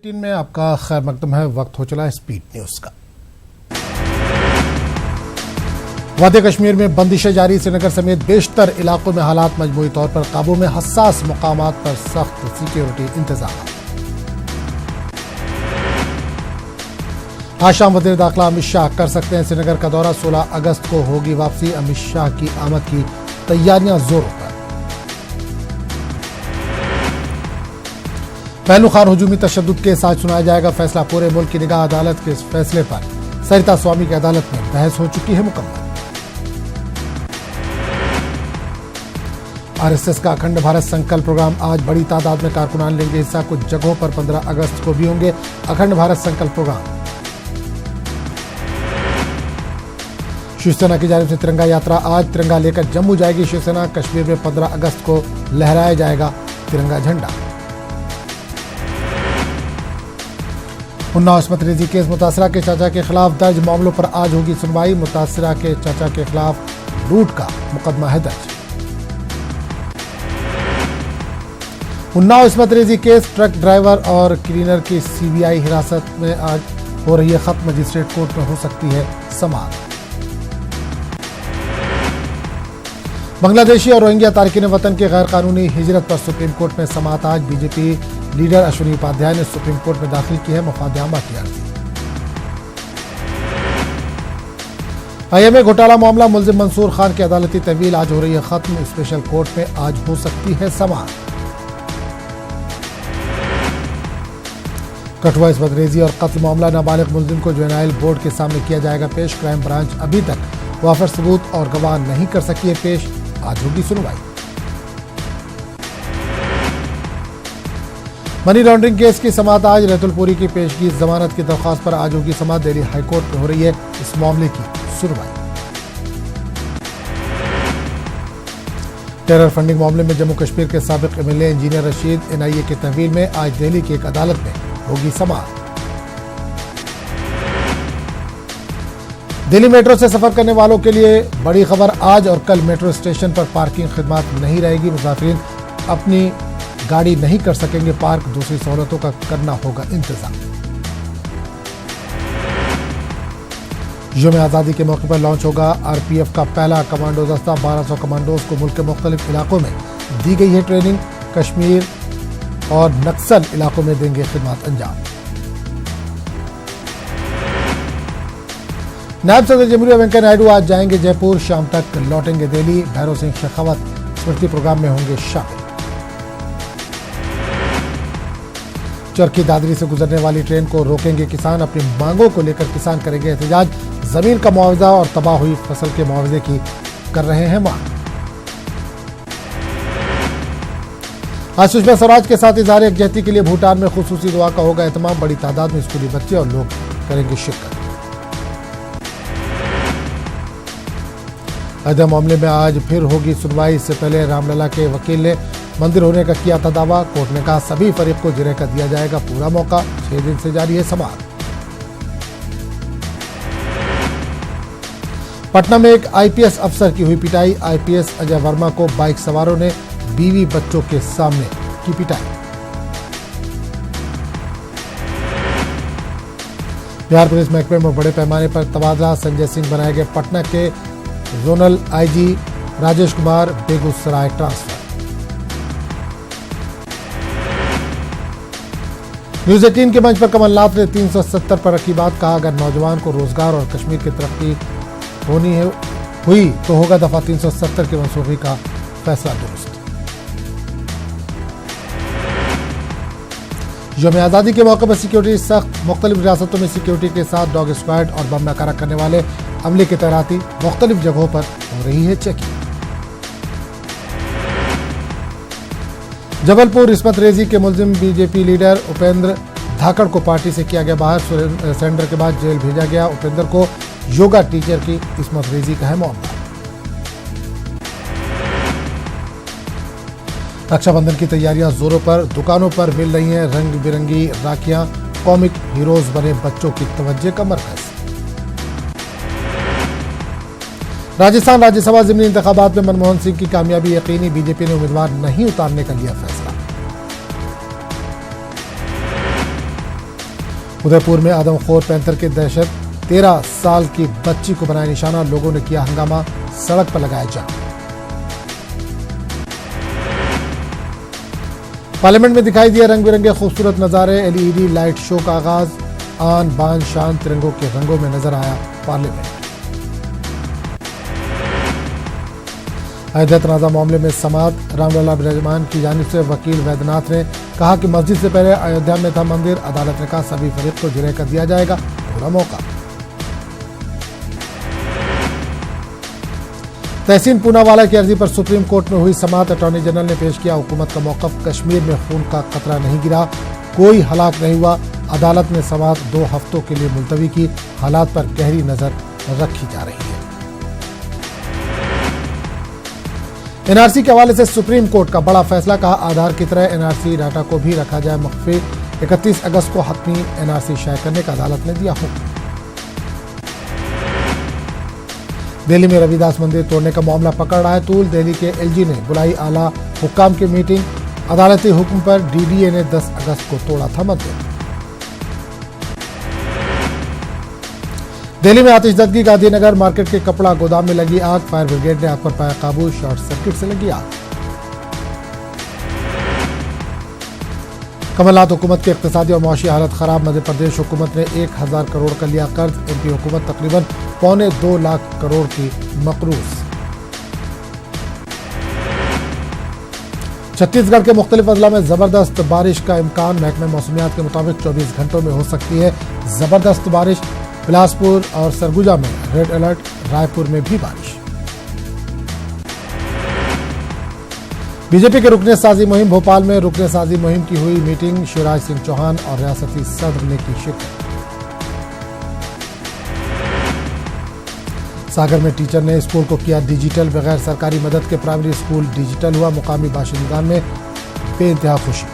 18 में आपका खैर मकदम है। वक्त हो चला स्पीड न्यूज का। वादी कश्मीर में बंदिशें जारी, श्रीनगर समेत बेशतर इलाकों में हालात मजमूई तौर पर काबू में, हसास मुकामात पर सख्त सिक्योरिटी इंतजाम। आज शाम वज़ीर दाखिला अमित शाह कर सकते हैं श्रीनगर का दौरा, 16 अगस्त को होगी वापसी। अमित शाह की आमद की तैयारियां जोरों पर। पहलू खान हुजूमी तशद्दुद केस आज सुनाया जाएगा फैसला, पूरे मुल्क की निगाह अदालत के इस फैसले पर। सरिता स्वामी की अदालत में बहस हो चुकी है मुकम्मल। आरएसएस का अखंड भारत संकल्प प्रोग्राम, आज बड़ी तादाद में कारकुनान लेंगे हिस्सा। कुछ जगहों पर 15 अगस्त को भी होंगे अखंड भारत संकल्प प्रोग्राम। शिवसेना की जानिब से तिरंगा यात्रा, आज तिरंगा लेकर जम्मू जाएगी शिवसेना। कश्मीर में 15 अगस्त को लहराया जाएगा तिरंगा झंडा। उन्नाव इस्मत रेजी केस, मुतासिरा के चाचा के खिलाफ दर्ज मामलों पर आज होगी सुनवाई। मुतासिरा के चाचा के खिलाफ लूट का मुकदमा है दर्ज। उन्नाव इस्मत रेजी केस, ट्रक ड्राइवर और क्लीनर की सीबीआई हिरासत में आज हो रही है खत्म। मजिस्ट्रेट कोर्ट में हो सकती है समाअत। बांग्लादेशी और रोहिंग्या तारकीन वतन के गैर कानूनी हिजरत पर सुप्रीम कोर्ट में समाअत। आज बीजेपी लीडर अश्विनी उपाध्याय ने सुप्रीम कोर्ट में दाखिल की है मफादनामा की अर्जी। आईएमए घोटाला मामला, मुलजिम मंसूर खान की अदालती तहवील आज हो रही है खत्म। स्पेशल कोर्ट में आज हो सकती है समाअत। कठुआ इस्मत रेजी और कत्ल मामला, नाबालिग मुलजिम को जुवेनाइल बोर्ड के सामने किया जाएगा पेश। क्राइम ब्रांच अभी तक वाफर सबूत और गवाह नहीं कर सकी है पेश, आज होगी सुनवाई। मनी लॉन्ड्रिंग केस की समाअत आज, रहतुलपुरी की पेशगी जमानत की दरख्वास्त पर आज होगी समाअत। दिल्ली हाईकोर्ट में हो रही है इस मामले की सुनवाई। टेरर फंडिंग मामले में जम्मू कश्मीर के साबिक एमएलए इंजीनियर रशीद एनआईए की तहवील में आज दिल्ली की एक अदालत में होगी समाअत। दिल्ली मेट्रो से सफर करने वालों के लिए बड़ी खबर, आज और कल मेट्रो स्टेशन पर पार्किंग खिदमत नहीं रहेगी। मुसाफिरीन अपनी गाड़ी नहीं कर सकेंगे पार्क, दूसरी सहूलतों का करना होगा इंतजाम। यौम आज़ादी के मौके पर लॉन्च होगा आरपीएफ का पहला कमांडो दस्ता। 1200 कमांडोज को मुल्क के मुख्तलिफ इलाकों में दी गई है ट्रेनिंग। कश्मीर और नक्सल इलाकों में देंगे खिदमत अंजाम। नायब सदर जमहूरिया वेंकैया नायडू आज जाएंगे जयपुर, शाम तक लौटेंगे दिल्ली। भैरव सिंह शेखावत स्मृति प्रोग्राम में होंगे शामिल। चरखी दादरी से गुजरने वाली ट्रेन को रोकेंगे किसान, अपनी मांगों को लेकर किसान करेंगे एहतजाज। जमीन का मुआवजा और तबाह हुई फसल के मुआवजे की कर रहे हैं मांग। आज सुषमा स्वराज के साथ इज़हार यकजहती के लिए भूटान में खुसूसी दुआ का होगा एहतमाम। बड़ी तादाद में स्कूली बच्चे और लोग करेंगे शिरकत। अयोध्या मामले में आज फिर होगी सुनवाई। इससे पहले रामलला के वकील ने मंदिर होने का किया था दावा। कोर्ट ने कहा सभी फरीक को जिरह का दिया जाएगा पूरा मौका। 6 दिन से जारी है समाअत। पटना में एक आईपीएस अफसर की हुई पिटाई। आईपीएस अजय वर्मा को बाइक सवारों ने बीवी बच्चों के सामने की पिटाई। बिहार पुलिस महकमे में बड़े पैमाने पर तबादला, संजय सिंह बनाए गए पटना के zonal IG, Rajesh Kumar Begusarai transfer. News 18 के मंच पर कमलनाथ ने 370 पर रखी बात, कहा अगर नौजवान को रोजगार और कश्मीर की तरक्की हुई तो होगा दफा 370 के मंसूबे का फैसला दुरुस्त। यौम आज़ादी के मौके पर सिक्योरिटी सख्त, मुख्तलिफ रियासतों में सिक्योरिटी के साथ डॉग स्क्वाड और बम नकारा करने वाले अमले की तैनाती, मुख्तलिफ जगहों पर हो रही है चेकिंग। जबलपुर इस्मत रेजी के मुलजिम बीजेपी लीडर उपेंद्र धाकड़ को पार्टी से किया गया बाहर। सरेंडर के बाद जेल भेजा गया। उपेंद्र को योगा टीचर की इस्मत रेजी का है मामला। रक्षाबंधन की तैयारियां जोरों पर, दुकानों पर मिल रही हैं रंग बिरंगी राखियां। कॉमिक हीरोज बने बच्चों की तवज्जो का मरकज। राजस्थान राज्यसभा ज़िमनी इंतखाबात में मनमोहन सिंह की कामयाबी यकीनी, बीजेपी ने उम्मीदवार नहीं उतारने का लिया फैसला। उदयपुर में आदमखोर पैंथर की दहशत, 13 साल की बच्ची को बनाया निशाना, लोगों ने किया हंगामा, सड़क पर लगाया जाम। पार्लियामेंट में दिखाई दिए रंग बिरंगे खूबसूरत नजारे, एलईडी लाइट शो का आगाज, आन बान शान तिरंगों के रंगों में नजर आया पार्लियामेंट। अयोध्या तनाजा मामले में समाअत, रामलला बिराजमान की जानिब से वकील वैद्यनाथ ने कहा कि मस्जिद से पहले अयोध्या में था मंदिर, अदालत ने कहा सभी फरीक को जिरह कर दिया जाएगा, पूरा मौका। तहसीन पूनावाला की अर्जी पर सुप्रीम कोर्ट में हुई समाअत, अटॉर्नी जनरल ने पेश किया हुकूमत का मौकफ, कश्मीर में खून का खतरा नहीं गिरा, कोई हलाक नहीं हुआ, अदालत ने समाअत 2 हफ्तों के लिए मुलतवी की, हालात पर गहरी नजर रखी जा रही है। एनआरसी के हवाले से सुप्रीम कोर्ट का बड़ा फैसला, कहा आधार की तरह एनआरसी डाटा को भी रखा जाए मख्फी, 31 अगस्त को हतमी एनआरसी शाये करने का अदालत ने दिया हुक्म। दिल्ली में रविदास मंदिर तोड़ने का मामला पकड़ रहा है तूल, दिल्ली के एलजी ने बुलाई आला हुक्काम की मीटिंग, अदालती हुक्म पर डीडीए ने 10 अगस्त को तोड़ा था मंदिर। दिल्ली में आतिशबाजी, गांधीनगर मार्केट के कपड़ा गोदाम में लगी आग, फायर ब्रिगेड ने आग पर पाया काबू, शॉर्ट सर्किट से लगी आग। कमलनाथ हुकूमत की इक्तिसादी और मुआशी हालत खराब, मध्य प्रदेश हुकूमत ने 1000 करोड़ का लिया कर्ज, एमपी हुकूमत तकरीबन 1.25 लाख करोड़ की मकरूज। छत्तीसगढ़ के मुख्तलिफ अजला में जबरदस्त बारिश का इम्कान, महकमे मौसमियात के मुताबिक 24 घंटों में हो सकती है जबरदस्त बारिश, बिलासपुर और सरगुजा में रेड अलर्ट, रायपुर में भी बारिश। बीजेपी के रुकने साजी मुहिम, भोपाल में रुकने साजी मुहिम की हुई मीटिंग, शिवराज सिंह चौहान और रियासती सदर ने की शिरकत। सागर में टीचर ने स्कूल को किया डिजिटल, बगैर सरकारी मदद के प्राइमरी स्कूल डिजिटल हुआ, मुकामी बाशिंदगान में बेइंतहा खुशी।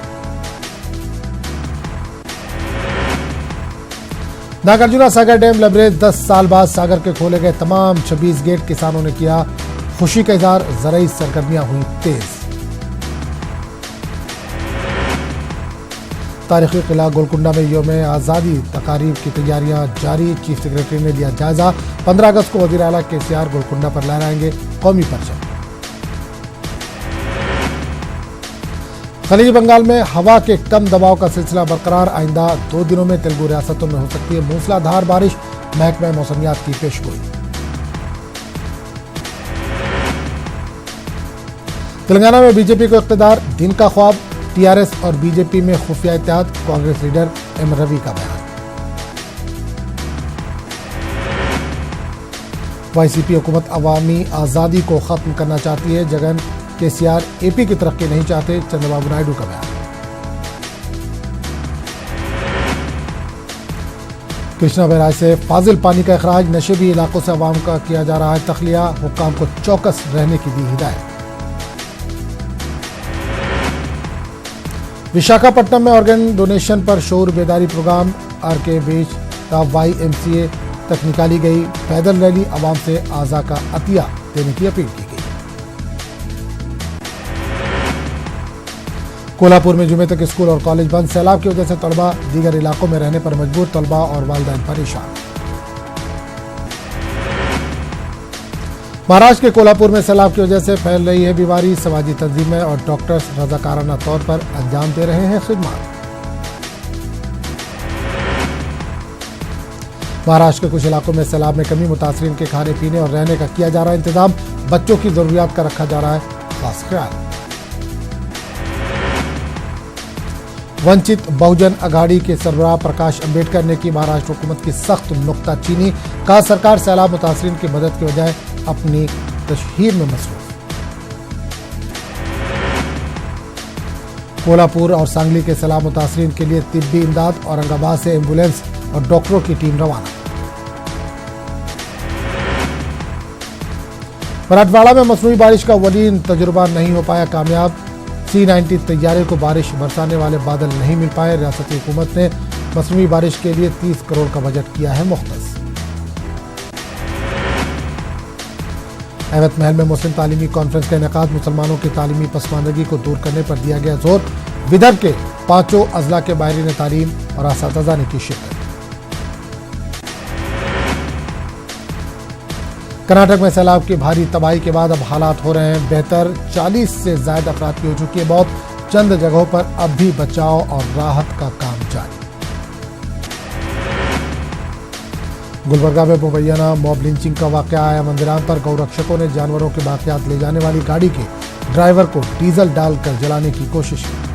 नागार्जुना सागर डैम लबरेज, 10 साल बाद सागर के खोले गए तमाम 26 गेट, किसानों ने किया खुशी का इजहार, ज़राई सरगर्मियां हुई तेज। तारीखी किला गोलकुंडा में यौम आज़ादी तकारीब की तैयारियां जारी, चीफ सेक्रेटरी ने लिया जायजा, 15 अगस्त को वज़ीर आला केसीआर गोलकुंडा पर लहराएंगे कौमी परचम। खलीज बंगाल में हवा के कम दबाव का सिलसिला बरकरार, आइंदा 2 दिनों में तेलुगु रियासतों में हो सकती है मूसलाधार बारिश, महकमा मौसमियात की पेशगोई। तेलंगाना में बीजेपी को इख्तिदार, दिन का ख्वाब, टीआरएस और बीजेपी में खुफिया इत्तेहाद, कांग्रेस लीडर एम रवि का बयान। वाईसीपी हुकूमत अवामी आजादी को खत्म करना चाहती है, जगन केसीआर एपी की तरक्की नहीं चाहते, चंद्रबाबू नायडू का बयान। कृष्णा बैराज से फाजिल पानी का अखराज, नशेबी इलाकों से अवाम का किया जा रहा है तखलिया, हुक्काम को चौकस रहने की दी हिदायत। विशाखापट्टनम में ऑर्गन डोनेशन पर शोर बेदारी प्रोग्राम, आरके बीच का वाईएमसीए तक निकाली गई पैदल रैली, अवाम से आज़ा का अतिया देने की अपील की गई। कोल्हापुर में जुमे तक स्कूल और कॉलेज बंद, सैलाब की वजह से तलबा दीगर इलाकों में रहने पर मजबूर, तलबा और वालिदैन परेशान। महाराष्ट्र के कोल्हापुर में सैलाब की वजह से फैल रही है बीमारी, समाजी तंजीमें और डॉक्टर्स रजाकाराना तौर पर अंजाम दे रहे हैं खिदमत। महाराष्ट्र के कुछ इलाकों में सैलाब में कमी, मुतासरीन के खाने पीने और रहने का किया जा रहा है इंतजाम, बच्चों की जरूरियात का रखा जा रहा है खास ख्याल। वंचित बहुजन अघाड़ी के सरबराह प्रकाश अंबेडकर ने की महाराष्ट्र हुकूमत की सख्त नुक्ताचीनी, कहा सरकार सैलाब मुतासरीन की मदद के बजाय अपनी तशहीर में मसरूफ। कोल्हापुर और सांगली के सैलाब मुतासरीन के लिए तिब्बी इमदाद, औरंगाबाद से एम्बुलेंस और डॉक्टरों की टीम रवाना। मराठवाड़ा में मसनूई बारिश का वलीन तजुर्बा नहीं हो पाया कामयाब, C-90 तैयारे को बारिश बरसाने वाले बादल नहीं मिल पाए, रियासती हुकूमत ने मसनूई बारिश के लिए 30 करोड़ का बजट किया है मुख्तस। अहमद महल में मुस्लिम तालीमी कॉन्फ्रेंस का इनेकाद, मुसलमानों की तालीमी पसमानदगी को दूर करने पर दिया गया जोर, विदर्भ के 5 अजला के माहिरीन तालीम और असातिज़ा ने की शिरकत। कर्नाटक में सैलाब की भारी तबाही के बाद अब हालात हो रहे हैं बेहतर। 40 से ज्यादा अफराद की हो चुकी है मौत। चंद जगहों पर अब भी बचाव और राहत का काम जारी। गुलबर्गा में मुबैना मॉब लिंचिंग का वाकया आया मंदिराम पर। गौरक्षकों ने जानवरों के बाकियात ले जाने वाली गाड़ी के ड्राइवर को डीजल डालकर जलाने की कोशिश की।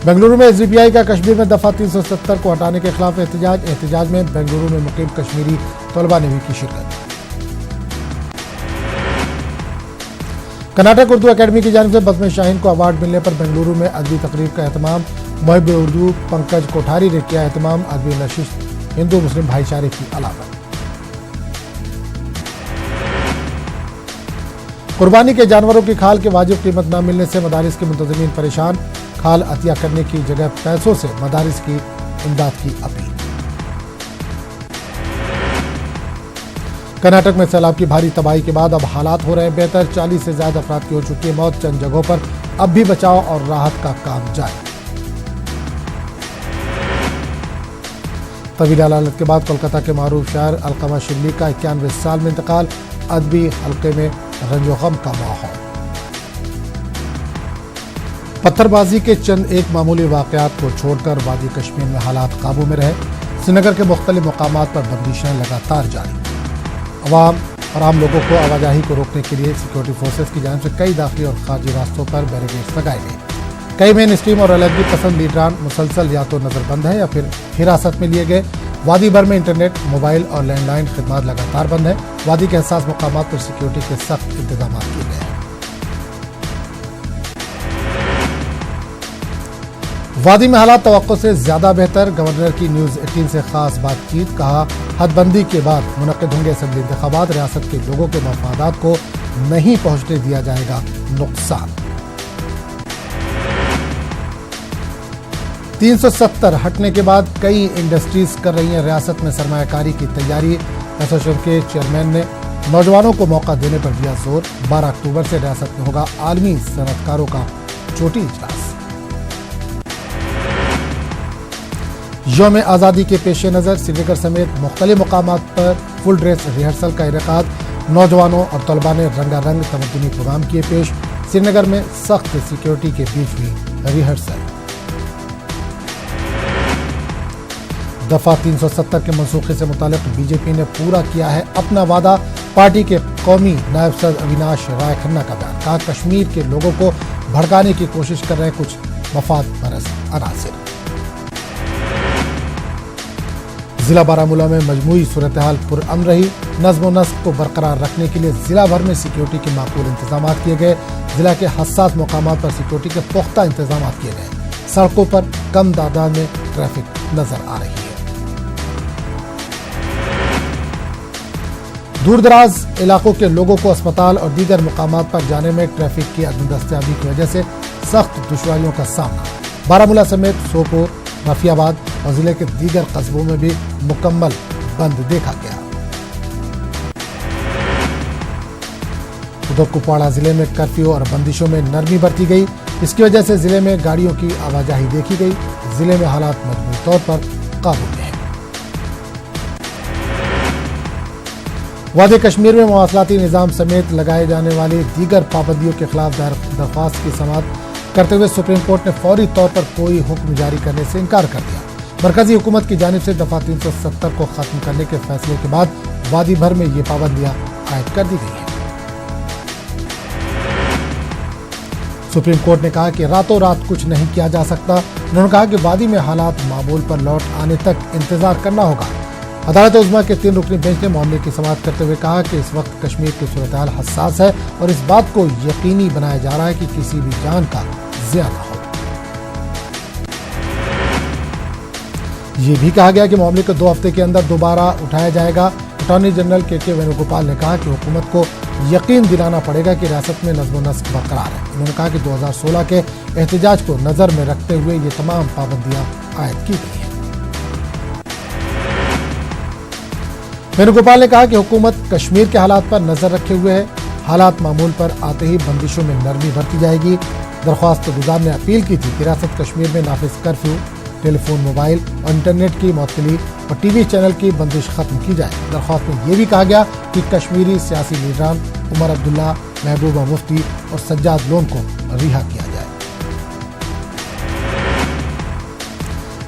बेंगलुरु में एसडीपीआई का कश्मीर में दफा 370 को हटाने के खिलाफ एहतजाज में बेंगलुरु में मुकीम कश्मीरी तलबा ने भी की शिरकत। कर्नाटक उर्दू अकेडमी की जानिब से बज़्म शाहीन को अवार्ड मिलने पर बेंगलुरु में अदबी तकरीब का एहतमाम। मुहिब उर्दू पंकज कोठारी ने किया एहतमाम। अदबी नशिस्त हिंदू मुस्लिम भाईचारे की अलामत। कुर्बानी के जानवरों की खाल की वाजिब कीमत न मिलने से मदारिस के मुंतज़मीन परेशान। खाल अतिया करने की जगह पैसों से मदारिस की इमदाद की अपील। कर्नाटक में सैलाब की भारी तबाही के बाद अब हालात हो रहे हैं बेहतर। 40 से ज्यादा अफराद की हो चुकी है मौत। चंद जगहों पर अब भी बचाव और राहत का काम जारी। तवील अदालत के बाद कोलकाता के मारूफ शायर अलकमा शिबली का 91 साल में इंतकाल। अदबी हल्के में रंजो गम का माहौल। पत्थरबाजी के चंद एक मामूली वाकयात को छोड़कर वादी कश्मीर में हालात काबू में रहे। श्रीनगर के मुख्तलिफ मकामात पर बंदिशें लगातार जारी। अवाम और आम लोगों को आवाजाही को रोकने के लिए सिक्योरिटी फोर्सेज की जानिब से कई दाखिली और खारजी रास्तों पर बैरिकेड्स लगाए गए। कई मेन स्ट्रीम और अलहदगी पसंद लीडरान मुसलसल या तो नजरबंद है या फिर हिरासत में लिए गए। वादी भर में इंटरनेट, मोबाइल और लैंडलाइन खिदमात लगातार बंद है। वादी के हसास मकामात पर सिक्योरिटी के सख्त इंतजाम किए गए हैं। वादी में हालात तवक्को से ज्यादा बेहतर। गवर्नर की न्यूज 18 से खास बातचीत। कहा, हदबंदी के बाद मुनक्किद होंगे असेंबली इंतखाबात। रियासत के लोगों के मफादात को नहीं पहुंचने दिया जाएगा नुकसान। 370 हटने के बाद कई इंडस्ट्रीज कर रही हैं रियासत में सरमायाकारी की तैयारी। एसोसिएशन के चेयरमैन ने नौजवानों को मौका देने पर दिया जोर। 12 अक्टूबर से रियासत में होगा आलमी सनअतकारों का चोटी इजलास। यौम आज़ादी के पेश नज़र श्रीनगर समेत मुख्तलिफ मकामात पर फुल ड्रेस रिहर्सल का इनेकाद। नौजवानों और तलबा ने रंगारंग तमद्दुनी प्रोग्राम किए पेश। श्रीनगर में सख्त सिक्योरिटी के बीच हुई रिहर्सल। दफा 370 के मनसूखे से मुतालिक बीजेपी ने पूरा किया है अपना वादा। पार्टी के कौमी नायब सदर अविनाश राय खन्ना का बयान। कहा, कश्मीर के लोगों को भड़काने की कोशिश कर रहे कुछ मफाद परस्त अनासिर। जिला बारामूला में मजमूई सूरत हाल पुरअमन रही। नज़्म व नस्क को बरकरार रखने के लिए जिला भर में सिक्योरिटी के माकूल इंतजाम किए गए। जिला के हसास मकामात पर सिक्योरिटी के पुख्ता इंतजाम किए गए। सड़कों पर कम तादाद में ट्रैफिक नजर आ रही है। दूर दराज इलाकों के लोगों को अस्पताल और दीगर मकामात पर जाने में ट्रैफिक की अदम दस्तयाबी की वजह से सख्त दुश्वारियों का सामना। बारामूला समेत सोपोर, रफियाबाद और जिले के दीगर कस्बों में भी मुकम्मल बंद देखा गया। उधर कुपवाड़ा जिले में कर्फ्यू और बंदिशों में नरमी बरती गई। इसकी वजह से जिले में गाड़ियों की आवाजाही देखी गई। जिले में हालात मजबूत तौर पर काबू में है। वादी कश्मीर में मवासलाती निज़ाम समेत लगाए जाने वाली दीगर पाबंदियों के खिलाफ दरख्वास्त की समाअत करते हुए सुप्रीम कोर्ट ने फौरी तौर पर कोई हुक्म जारी करने से इनकार कर दिया। मरकजी हुकूमत की जानिब से दफा 370 को खत्म करने के फैसले के बाद वादी भर में ये पाबंदियां आयद कर दी गई हैं। सुप्रीम कोर्ट ने कहा कि रातों रात कुछ नहीं किया जा सकता। उन्होंने कहा कि वादी में हालात मामूल पर लौट आने तक इंतजार करना होगा। अदालत उज़्मा के 3 रुकनी बेंच ने मामले की समाअत करते हुए कहा कि इस वक्त कश्मीर की सूरत हाल हसास है और इस बात को यकीनी बनाया जा रहा है कि किसी भी जान का ज़िया न हो। ये भी कहा गया कि मामले को 2 हफ्ते के अंदर दोबारा उठाया जाएगा। अटॉर्नी जनरल के वेणुगोपाल ने कहा कि हुकूमत को यकीन दिलाना पड़ेगा कि रियासत में नज़्म व नस्क बरकरार है। उन्होंने कहा कि 2016 के एहतजाज को नजर में रखते हुए ये तमाम पाबंदियां आयद की गई हैं। वेणुगोपाल ने कहा कि हुकूमत कश्मीर के हालात पर नजर रखे हुए है। हालात मामूल पर आते ही बंदिशों में नरमी बरती जाएगी। दरख्वास्त गुजार ने अपील की थी कि रियासत कश्मीर में नाफिज कर्फ्यू टेलीफोन, मोबाइल और इंटरनेट की मअतली और टीवी चैनल की बंदिश खत्म की जाए। दरख्वास्त में यह भी कहा गया कि कश्मीरी सियासी लीडरान उमर अब्दुल्ला, महबूबा मुफ्ती और सज्जाद लोन को रिहा किया जाए।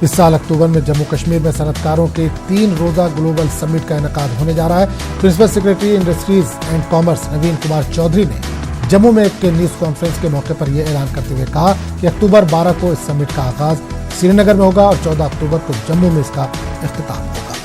इस साल अक्टूबर में जम्मू कश्मीर में सनतकारों के 3 रोजा ग्लोबल समिट का इनेकाद होने जा रहा है। Principal secretary industries and commerce Naveen Kumar Choudhary ने जम्मू में एक न्यूज कॉन्फ्रेंस के मौके पर यह ऐलान करते हुए कहा कि अक्टूबर 12 को इस समिट का आगाज श्रीनगर में होगा और 14 अक्टूबर को जम्मू में इसका इख्तिताम होगा।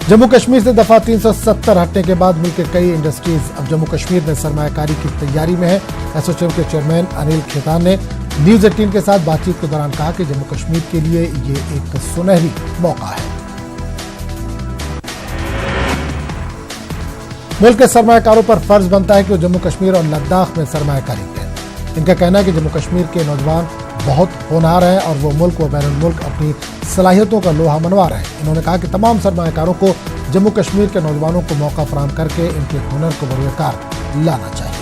जम्मू कश्मीर से दफा 370 हटने के बाद मुल्क के कई इंडस्ट्रीज अब जम्मू कश्मीर में सरमायाकारी की तैयारी में है। एसोचैम के चेयरमैन अनिल खेतान ने न्यूज 18 के साथ बातचीत के दौरान कहा कि जम्मू कश्मीर के लिए ये एक सुनहरी मौका है। मुल्क के सरमायाकारों पर फर्ज बनता है कि वो जम्मू कश्मीर और लद्दाख में सरमायाकारी करें। इनका कहना है कि जम्मू कश्मीर के नौजवान बहुत होनहार हैं और वो मुल्क व बैरून मुल्क अपनी सलाहियतों का लोहा मनवा रहे हैं। इन्होंने कहा कि तमाम सरमायाकारों को जम्मू कश्मीर के नौजवानों को मौका फराहम करके इनके हुनर को बरूकार लाना चाहिए।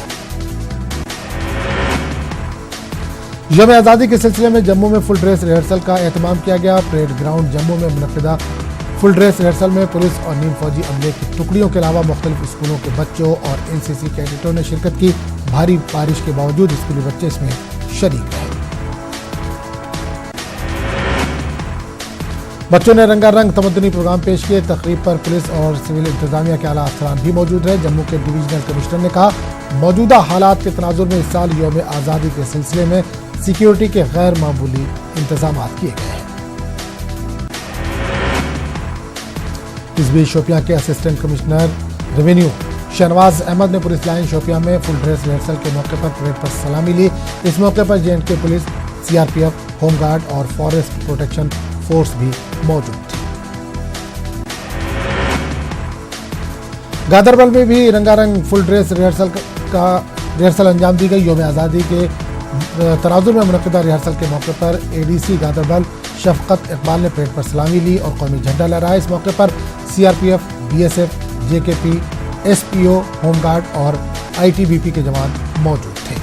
यौम आज़ादी के सिलसिले में जम्मू में फुल ड्रेस रिहर्सल का एहतमाम किया गया। परेड ग्राउंड जम्मू में मुनक्किदा फुल ड्रेस रिहर्सल में पुलिस और नीम फौजी अमले की टुकड़ियों के अलावा मुख्तलिफ स्कूलों के बच्चों और एनसीसी कैडेटों ने शिरकत की। भारी बारिश के बावजूद स्कूली बच्चे इसमें शरीक रहे। बच्चों ने रंगारंग तमद्दुनी प्रोग्राम पेश किए। तकरीब पर पुलिस और सिविल इंतजामिया के आला अफसरान भी मौजूद रहे। जम्मू के डिवीजनल कमिश्नर ने कहा, मौजूदा हालात के तनाजुर में इस साल यौम आज़ादी के सिलसिले में सिक्योरिटी के गैर मामूली इंतजाम किए गए हैं। इस बीच शोपियां के assistant commissioner revenue Shahnawaz Ahmad ने पुलिस लाइन शोपियां में फुल ड्रेस रिहर्सल के मौके पर परेड पर सलामी ली। इस मौके पर JNK पुलिस, CRPF, होमगार्ड और फॉरेस्ट प्रोटेक्शन फोर्स भी मौजूद थी। गादरबल में भी रंगारंग फुल ड्रेस रिहर्सल अंजाम दी गई। यौम आज़ादी के तनाजुर में मुनक्किदा रिहर्सल के मौके पर ADC गादरबल शफकत इकबाल ने परेड पर सलामी ली और कौमी झंडा लहराया। इस मौके पर CRPF, BSF, JKP, SPO, home guard और ITBP के जवान मौजूद थे।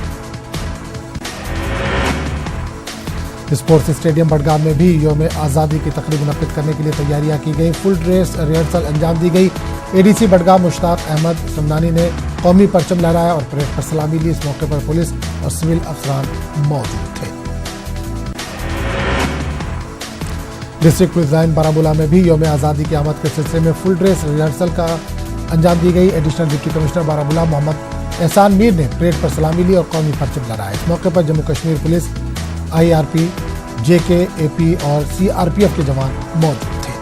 स्पोर्ट्स स्टेडियम बडगाम में भी यौम आज़ादी की तकरीब मुनक्किद करने के लिए तैयारियां की गई। फुल ड्रेस रिहर्सल अंजाम दी गई। ADC बडगाम मुश्ताक अहमद समदानी ने कौमी परचम लहराया और परेड पर सलामी ली। इस मौके पर पुलिस और सिविल अफसरान मौजूद थे। डिस्ट्रिक्ट पुलिस लाइन बारामूला में भी यौम आज़ादी की आमद के सिलसिले में फुल ड्रेस रिहर्सल का अंजाम दी गई। Additional deputy commissioner Baramulla Mohammad Ehsan Mir ने परेड पर सलामी ली और कौमी परचम लहराया। इस मौके पर Jammu Kashmir police, IRP, JK, AP और CRPF के जवान मौजूद थे।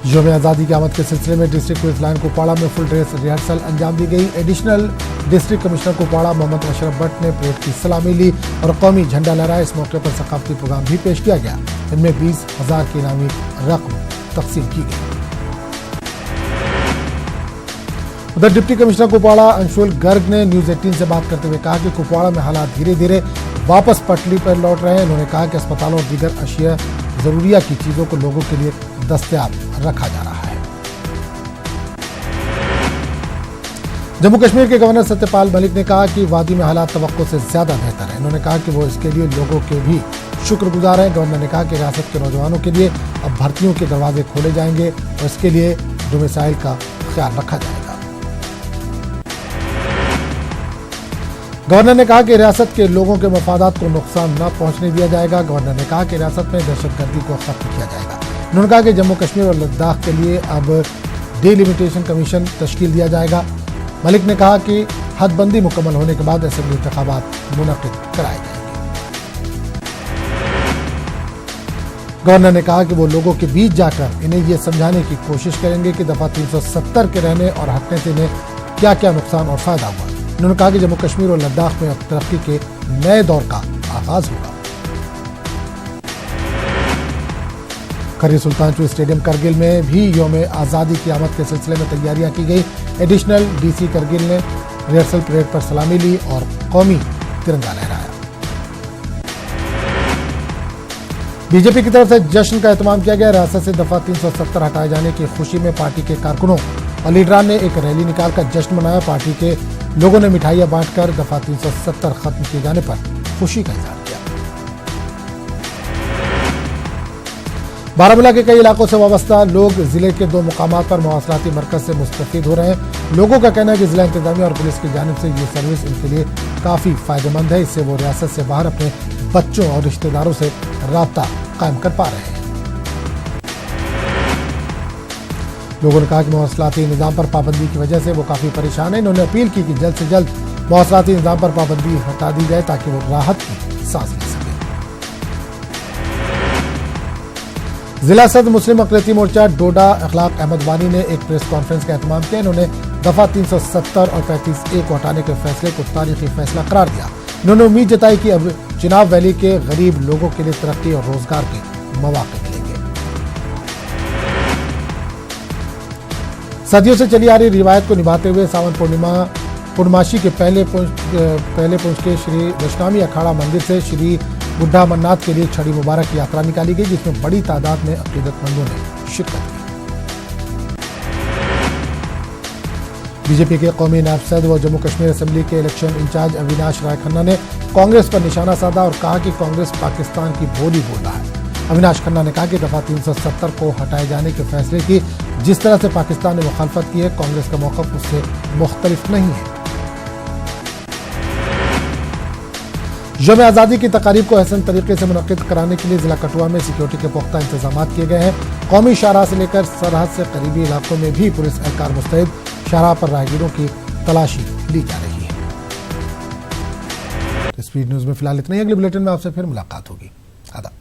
यौम आज़ादी की आमद के सिलसिले में डिस्ट्रिक्ट पुलिस लाइन कुपवाड़ा में फुल ड्रेस रिहर्सल अंजाम दी गई। Additional district commissioner Kupwara Mohammad Ashraf Bhat ने परेड की सलामी ली और कौमी झंडा लहराया। इस मौके पर सकाफती प्रोग्राम भी पेश किया गया। इनमें 20,000 की इनामी रकम तकसीम की गई। उधर डिप्टी कमिश्नर कुपवाड़ा अंशुल गर्ग ने न्यूज 18 से बात करते हुए कहा कि कुपवाड़ा में हालात धीरे धीरे वापस पटरी पर लौट रहे हैं। उन्होंने कहा कि अस्पतालों और दीगर अशिया जरूरिया की चीजों को लोगों के लिए दस्तयाब रखा जा रहा है। जम्मू कश्मीर के गवर्नर सत्यपाल मलिक ने कहा कि वादी में हालात तवक्को से ज्यादा बेहतर है। उन्होंने कहा कि वो इसके लिए लोगों के भी शुक्रगुजार हैं। गवर्नर ने कहा कि रियासत के नौजवानों के लिए अब भर्तियों के दरवाजे खोले जाएंगे और इसके लिए डोमिसाइल का ख्याल रखा जाएगा। गवर्नर ने कहा कि रियासत के लोगों के मफादात को नुकसान न पहुंचने दिया जाएगा। गवर्नर ने कहा कि रियासत में दहशतगर्दी को खत्म किया जाएगा। उन्होंने कहा कि जम्मू कश्मीर और लद्दाख के लिए अब डिलिमिटेशन कमीशन तश्कील दिया जाएगा। मलिक ने कहा कि हदबंदी मुकम्मल होने के बाद असेंबली इंतखाबात मुनक्किद कराए जाएंगे। गवर्नर ने कहा कि वो लोगों के बीच जाकर इन्हें ये समझाने की कोशिश करेंगे कि दफा 370 के रहने और हटने से इन्हें क्या क्या नुकसान और फायदा हुआ। उन्होंने कहा कि जम्मू कश्मीर और लद्दाख में अब तरक्की के नए दौर का आगाज होगा। खरी सुल्तानपुर स्टेडियम करगिल में भी यौम आज़ादी की आमद के सिलसिले में तैयारियां की गई। एडिशनल DC करगिल ने रिहर्सल परेड पर सलामी ली और कौमी तिरंगा लहराया। बीजेपी की तरफ से जश्न का एहतमाम किया गया। रियासत से दफा 370 हटाए जाने की खुशी में पार्टी के कारकुनों और लीडरान ने एक रैली निकालकर जश्न मनाया। पार्टी के लोगों ने मिठाइयां बांटकर दफा 370 खत्म किए जाने पर खुशी का इजहार किया। बारामूला के कई इलाकों से वाबस्ता लोग जिले के 2 मुकामात पर मवासलाती मरकज से मुस्तफीद हो रहे हैं। लोगों का कहना है कि जिला इंतजामिया और पुलिस की जानिब से ये सर्विस इनके लिए काफी फायदेमंद है। इससे वो रियासत से बाहर अपने बच्चों और रिश्तेदारों से राब्ता कायम कर पा रहे हैं। लोगों ने कहा कि मवासलाती निजाम पर पाबंदी की वजह से वो काफी परेशान है। इन्होंने अपील की कि जल्द से जल्द मवासलाती निजाम पर पाबंदी हटा दी जाए ताकि वो राहत की सांस ले सके। जिला सदर मुस्लिम अक़लियती मोर्चा डोडा अखलाक अहमद वानी ने एक प्रेस कॉन्फ्रेंस का एहतमाम किया। इन्होंने दफा 370 और 35A को हटाने के फैसले को तारीखी फैसला करार दिया। इन्होंने उम्मीद जताई कि अब चिनाब वैली के गरीब लोगों के लिए तरक्की और रोजगार के मौके मिलेंगे। सदियों से चली आ रही रिवायत को निभाते हुए सावन पूर्णमासी के पहले पुंज के श्री वैष्णवी अखाड़ा मंदिर से श्री बुढ़ा अमरनाथ के लिए छड़ी मुबारक की यात्रा निकाली गई, जिसमें बड़ी तादाद में अकीदतमंदों ने शिरकत की। बीजेपी के कौमी नायब सदर व जम्मू कश्मीर असेंबली के इलेक्शन इंचार्ज अविनाश राय खन्ना ने कांग्रेस पर निशाना साधा और कहा कि कांग्रेस पाकिस्तान की बोली बोल रहा है। अविनाश खन्ना ने कहा कि दफा 370 को हटाए जाने के फैसले की जिस तरह से पाकिस्तान ने मुखालफत की है, कांग्रेस का मौक़िफ़ उससे मुख्तलिफ नहीं है। यौम आज़ादी की तकारीब को अहसन तरीके से मुनक्किद कराने के लिए जिला कठुआ में सिक्योरिटी के पुख्ता इंतजाम किए गए हैं। कौमी शाहराह से लेकर सरहद से करीबी इलाकों में भी पुलिस एहलकार मुस्तैद, शाहराह पर राहगीरों की तलाशी ली जा रही है। स्पीड न्यूज में फिलहाल इतना ही। अगले बुलेटिन में आपसे फिर मुलाकात होगी। आदाब।